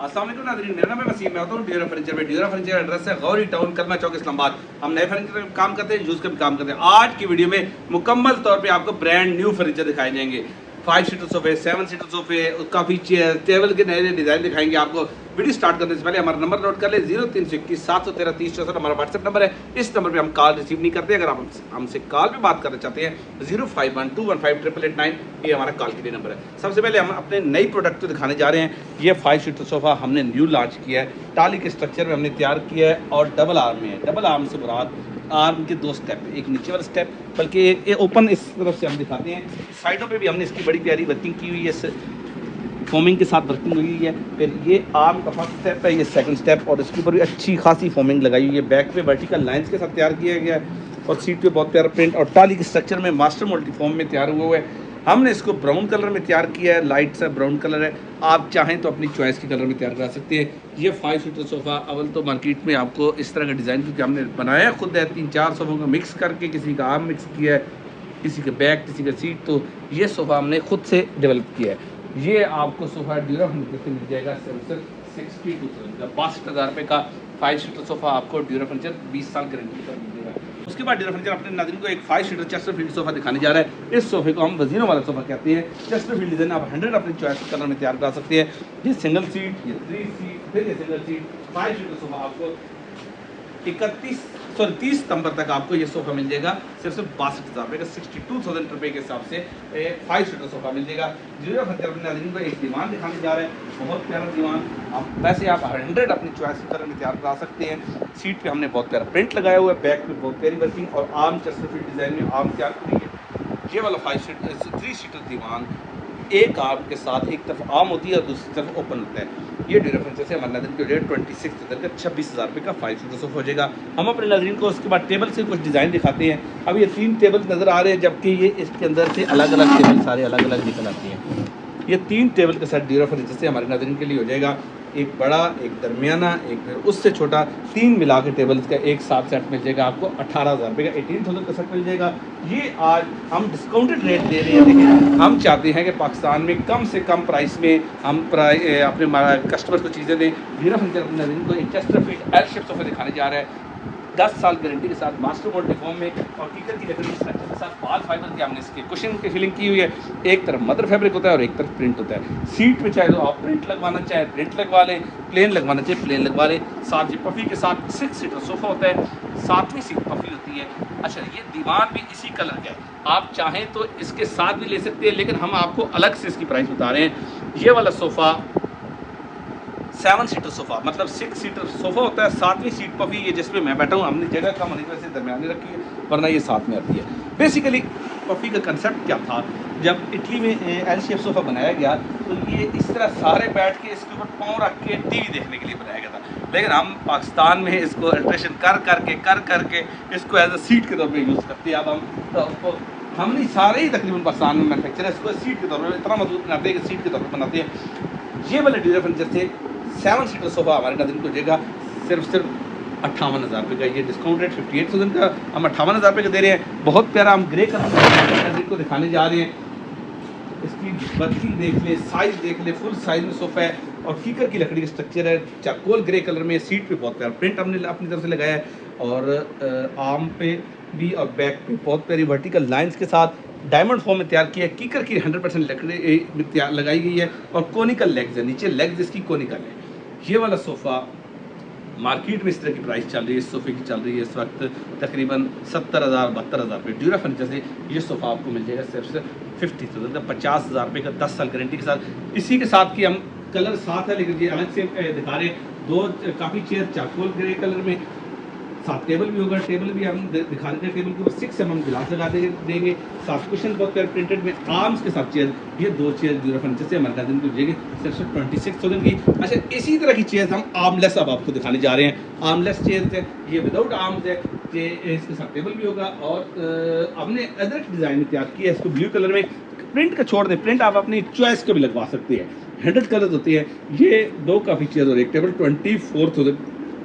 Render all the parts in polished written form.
अस्सलाम वालेकुम नाज़रीन, मेरा नाम है वसीम, मैं होता हूँ ड्यूरा फर्नीचर में। ड्यूरा फर्नीचर एड्रेस है गौरी टाउन, कलमा चौक, इस्लामाबाद। हम नए फर्नीचर का काम करते हैं, यूज़ का भी काम करते हैं। आज की वीडियो में मुकम्मल तौर पे आपको ब्रांड न्यू फर्नीचर दिखाए जाएंगे। 5 सीटर सोफे, 7 सीटर सोफे, काफ़ी चेयर, टेबल के नए नए डिज़ाइन दिखाएंगे आपको। वीडियो स्टार्ट करने से पहले हमारा नंबर नोट कर ले, 0321 713 3064 हमारा व्हाट्सएप नंबर है। इस नंबर पे हम कॉल रिसीव नहीं करते। अगर आप हमसे कॉल पे बात करना चाहते हैं 0512158889, ये हमारा कॉल के लिए नंबर है। सबसे पहले हम अपने नई प्रोडक्ट दिखाने जा रहे हैं। ये 5 सीटर सोफ़ा हमने न्यू लॉन्च किया है, टाली के स्ट्रक्चर में हमने तैयार किया है और डबल आर्म में है। डबल आर्म से मुराद आर्म के 2 स्टेप, एक नीचे वाला स्टेप, बल्कि ये ओपन इस तरफ से हम दिखाते हैं। साइडों पे भी हमने इसकी बड़ी प्यारी वर्किंग की हुई है, फोमिंग के साथ वर्किंग हुई है। फिर ये आर्म का फर्स्ट स्टेप है, ये सेकंड स्टेप, और इसके ऊपर भी अच्छी खासी फोमिंग लगाई हुई है। बैक पे वर्टिकल लाइंस के साथ तैयार किया गया है और सीट पे बहुत प्यारा प्रिंट और टाली के स्ट्रक्चर में मास्टर मल्टी फॉर्म में तैयार हुआ है। हमने इसको ब्राउन कलर में तैयार किया है, लाइट सा ब्राउन कलर है। आप चाहें तो अपनी चॉइस के कलर में तैयार करा सकते हैं। ये 5 सीटर सोफ़ा अव्वल तो मार्केट में आपको इस तरह का डिज़ाइन, क्योंकि हमने बनाया खुद है, 3-4 सोफ़ों को मिक्स करके, किसी का आर्म मिक्स किया है, किसी का बैक, किसी का सीट, तो ये सोफ़ा हमने खुद से डेवलप किया है। ये आपको सोफ़ा ड्यूरा फर्नीचर से मिल जाएगा सिर्फ 62,000 का, 62,000 रुपये का 5 सीटर सोफ़ा आपको ड्यूरा फर्नीचर 20 साल गारंटी पर मिल जाएगा। उसके बाद ड्यूरा फर्नीचर अपने नाज़रीन को एक 5 सीटर चेस्टरफील्ड सोफ़ा दिखाने जा रहा है। इस सोफ़े को हम वज़ीरों वाला सोफ़ा कहते हैं। चेस्टरफील्ड डिज़ाइन आप 100 अपनी चॉइस कलर में तैयार करा सकते हैं। ये सिंगल सीट, ये 3 सीट, फिर ये सिंगल सीट। 5 सीटर सोफ़ा आपको 30 सितंबर तक आपको ये सोफ़ा मिल जाएगा सिर्फ 62,000 रुपये का, 62,000 रुपये के हिसाब से 5 सीटर सोफ़ा मिल जाएगा। ड्यूरा फर्नीचर अपने नाज़रीन को एक दीवान दिखाने जा रहे हैं, बहुत प्यारा दीवान। आप वैसे आप 100 अपनी चॉइस कलर में तैयार करा सकते हैं। सीट पे हमने बहुत प्यारा प्रिंट लगाया हुआ है, बैक पे बहुत प्यारी वर्किंग और आर्म चेस्टरफील्ड डिज़ाइन में आर्म तैयार करी है। ये वाला 3 सीटर दीवान एक आर्म के साथ एक तरफ आर्म होती है और दूसरी तरफ ओपन होता है। ये ड्यूरा फर्नीचर से हमारे नाज़रीन को रेट 26,000 का 26,000 रुपये का 5 सीटर सोफ़ा हो जाएगा। हम अपने नाज़रीन को उसके बाद टेबल से कुछ डिज़ाइन दिखाते हैं। अब ये 3 टेबल नज़र आ रहे हैं, जबकि ये इसके अंदर से अलग अलग टेबल सारे अलग अलग निकल आती हैं। ये 3 टेबल के साथ ड्यूरा फर्नीचर से हमारे नाज़रीन के लिए हो जाएगा, एक बड़ा, एक दरमियाना, एक फिर उससे छोटा, 3 मिला के टेबल्स का एक साथ सेट मिल जाएगा आपको 18,000 रुपये का, 18,000 का सेट मिल जाएगा। ये आज हम डिस्काउंटेड रेट दे रहे हैं। देखिए, हम चाहते हैं कि पाकिस्तान में कम से कम प्राइस में हम अपने कस्टमर को चीज़ें दें। ड्यूरा फर्नीचर अपने नाज़रीन को एक चेस्टरफील्ड एल शेप सोफ़ा दिखाने जा रहा है, 10 साल गारंटी के साथ, मास्टर मोल्ड फॉर्म में और कीकर की लकड़ी स्ट्रक्चर के साथ, बाल फाइबर के हमने इसके कुशन की फिलिंग की हुई है। एक तरफ मदर फैब्रिक होता है और एक तरफ प्रिंट होता है। सीट पे चाहे तो आप प्रिंट लगवाना चाहे प्रिंट लगवा लें, प्लेन लगवाना चाहे प्लेन लगवा लें। साथ ये पफ़ी के साथ 6 सीटर सोफ़ा होता है, 7वीं सीट पफ़ी होती है। अच्छा, ये दीवान भी इसी कलर का है, आप चाहें तो इसके साथ भी ले सकते हैं, लेकिन हम आपको अलग से इसकी प्राइस बता रहे हैं। ये वाला सोफ़ा 7 सीटर सोफ़ा, मतलब 6 सीटर सोफ़ा होता है, 7वीं सीट पफ़ी ये जिसमें मैं बैठा हूँ। हमने जगह कम होने की वजह से दरमियानी रखी है, वरना ये साथ में आती है। बेसिकली पफ़ी का कंसेप्ट क्या था, जब इटली में एल शेप सोफ़ा बनाया गया तो ये इस तरह सारे बैठ के इसके ऊपर पाँव रख के टीवी देखने के लिए बनाया गया था, लेकिन हम पाकिस्तान में इसको अल्ट्रेशन कर करके इसको एज अ सीट के तौर पर यूज़ करते हैं। अब हम नहीं, सारे ही तकरीबन पाकिस्तान में मैनुफैक्चर है, इसको सीट के तौर पर इतना मजबूत बनाते हैं कि सीट के तौर पर बनाते हैं। ये वाले ड्यूरा फर्नीचर से 7 सीटर सोफ़ा हमारे नाज़रीन को देगा सिर्फ 58,000 रुपये का। ये डिस्काउंट रेट 58,000 का हम 58,000 रुपये का दे रहे हैं। बहुत प्यारा हम ग्रे कलर नाज़रीन को दिखाने जा रहे हैं। इसकी वर्किंग देख ले, साइज़ देख ले, फुल साइज़ में सोफ़ा है और कीकर की लकड़ी का स्ट्रक्चर है, चारकोल ग्रे कलर में। सीट पे बहुत प्यारा प्रिंट हमने अपनी तरफ से लगाया है और आर्म पे भी और बैक पे बहुत प्यारी वर्टिकल लाइंस के साथ डायमंड फॉर्म में तैयार किया है। कीकर की 100% लकड़ी तैयार लगाई गई है और कोनिकल लेग्स है, नीचे लेग्स इसकी कोनिकल है। ये वाला सोफ़ा मार्केट में इस तरह की प्राइस चल रही है, इस सोफ़े की चल रही है इस वक्त तकरीबन 70,000 72,000 रुपये। ड्यूरा फर्नीचर से ये सोफ़ा आपको मिल जाएगा सिर्फ 50,000 का, 50,000 रुपये का, 10 साल गारंटी के साथ। इसी के साथ कि हम कलर साथ है, लेकिन ये अलग से दिखा रहे हैं। 2 काफ़ी चेयर चारकोल ग्रे कलर में, साथ टेबल भी होगा, टेबल भी हम दिखा देते हैं। टेबल के ऊपर 6 mm गिलास लगा देंगे, साथ कुशन बहुत प्यार प्रिंटेड में, आर्म्स के साथ चेयर। ये 2 चेयर ड्यूरा फर्नीचर से हमारे नाज़रीन को देंगे सिर्फ 26,000 की। अच्छा, इसी तरह की चेयर हम आर्मलेस अब आपको दिखाने जा रहे हैं। आर्मलेस चेयर है, ये विदाउट आर्म्स है, ये इसके साथ टेबल भी होगा और हमने अदर डिज़ाइन में तैयार किया है इसको ब्लू कलर में। प्रिंट का छोड़ दें, प्रिंट आप अपनी चॉइस का भी लगवा सकते हैं, 100 कलर्स होती है। ये 2 काफ़ी चेयर और एक टेबल 24,000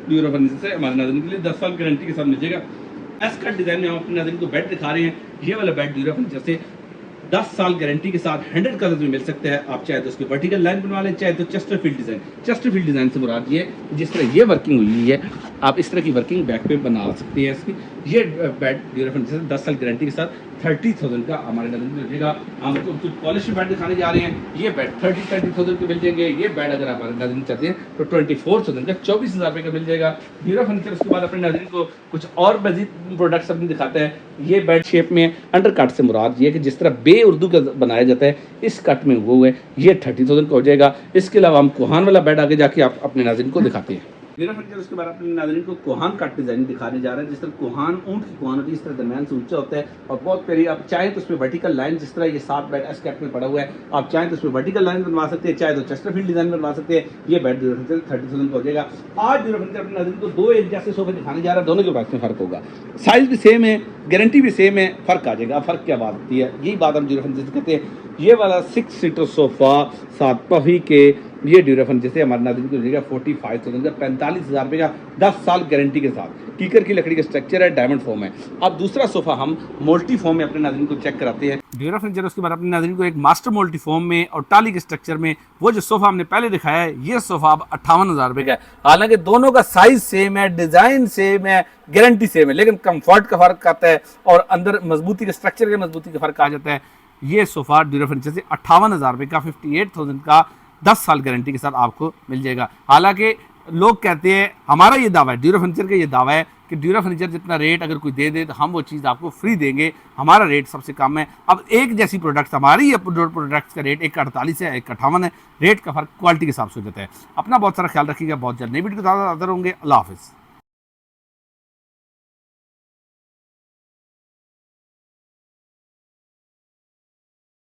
ड्यूरा फर्नीचर से हमारे नाज़रीन के लिए 10 साल गारंटी के साथ मिल जाएगा। एस कट डिज़ाइन में हम अपने नाज़रीन को बेड दिखा रहे हैं। ये वाला बेड ड्यूरा फर्नीचर से 10 साल गारंटी के साथ 100 कलर्स में मिल सकता है। आप चाहे तो उसकी वर्टिकल लाइन बनवा लें, चाहे तो चेस्टरफील्ड डिज़ाइन। चेस्टरफील्ड डिज़ाइन से मुराद ये जिस तरह ये वर्किंग हुई है, आप इस तरह की वर्किंग बैक पे बना सकते हैं इसकी। ये बेड ड्यूरेबल 10 साल गारंटी के साथ 30,000 का हमारे नजर में मिलेगा। हम आपको कुछ पॉलिश बेड दिखाने जा रहे हैं। ये बेड 30,000 के मिल जाएंगे। ये बेड अगर आप हमारे नजर में चाहते हैं तो 24,000 का 24,000 रुपये का मिल जाएगा। ड्यूरा फर्नीचर उसके बाद अपने नाज़रीन को कुछ और मजीद प्रोडक्ट्स अपनी दिखाता है। ये बेड शेप में अंडर कट से मुराद ये कि जिस तरह बे उर्दू का बनाया जाता है इस कट में वो है। ये 30,000 का हो जाएगा। इसके अलावा हम कोहान वाला बेड आगे जाके आप अपने नाज़रीन को दिखाते हैं। ड्यूरा फर्नीचर उसके बाद अपने नाज़रीन को कोहान कट डिज़ाइन दिखाने जा रहे हैं। जिस तरह कोहान ऊँट की कोहान होती है, इस तरह दरमियान से ऊंचा होता है और बहुत प्यारी। आप चाहें तो उसमें वर्टिकल लाइन, जिस तरह ये 7 बेड एस कैट में पड़ा हुआ है, आप चाहें तो उसमें वर्टिकल लाइन बनवा सकते हैं, चाहे तो चेस्टरफील्ड डिज़ाइन बनवा सकते हैं। ये बेड ड्यूरा फर्नीचर 30,000 का हो जाएगा। आज ड्यूरा फर्नीचर अपने नाज़रीन को 2 एक जैसे सोफे दिखाने जा रहा है। दोनों के प्राइस में फ़र्क होगा, साइज़ भी सेम है, गारंटी भी सेम है, फ़र्क आ जाएगा। फ़र्क क्या बात होती है, यही बात हम ड्यूरा फर्नीचर कहते हैं। ये वाला 6 सीटर सोफ़ा 7 पही के ये ड्यूरा फर्नीचर से हमारे नाज़रीन को मिलेगा 45,000 का, 45,000 रुपये का 10 साल गारंटी के साथ। कीकर की लकड़ी का स्ट्रक्चर है, डायमंड फॉर्म है। अब दूसरा सोफ़ा हम मोल्टी फॉर्म में अपने नाज़रीन को चेक कराते हैं। ड्यूरा फर्नीचर उसके बाद अपने नाज़रीन को एक मास्टर मोल्टी फॉर्म में और टाली के स्ट्रक्चर में वो जो सोफ़ा हमने पहले दिखाया है, ये सोफ़ा अब 58,000 रुपये का है। हालांकि दोनों का साइज़ सेम है, डिज़ाइन सेम है, गारंटी सेम है, लेकिन कम्फर्ट का फ़र्क आता है और अंदर मजबूती के स्ट्रक्चर के मजबूती का फ़र्क आ जाता है। ये सोफ़ा ड्यूरा फर्नीचर से 58,000 रुपये का 58,000 का 10 साल गारंटी के साथ आपको मिल जाएगा। हालांकि लोग कहते हैं, हमारा ये दावा है, ड्यूरा फर्नीचर का ये दावा है कि ड्यूरा फर्नीचर जितना रेट अगर कोई दे दे तो हम वो चीज़ आपको फ्री देंगे। हमारा रेट सबसे कम है। अब एक जैसी प्रोडक्ट्स, हमारी ये प्रोडक्ट्स का रेट एक का 48 है, एक का 58 है। रेट का फ़र्क क्वालिटी के हिसाब से हो जाता है। अपना बहुत सारा ख्याल रखिएगा। बहुत जल्द नई वीडियो के साथ हाज़िर होंगे। अल्लाह हाफ़िज़।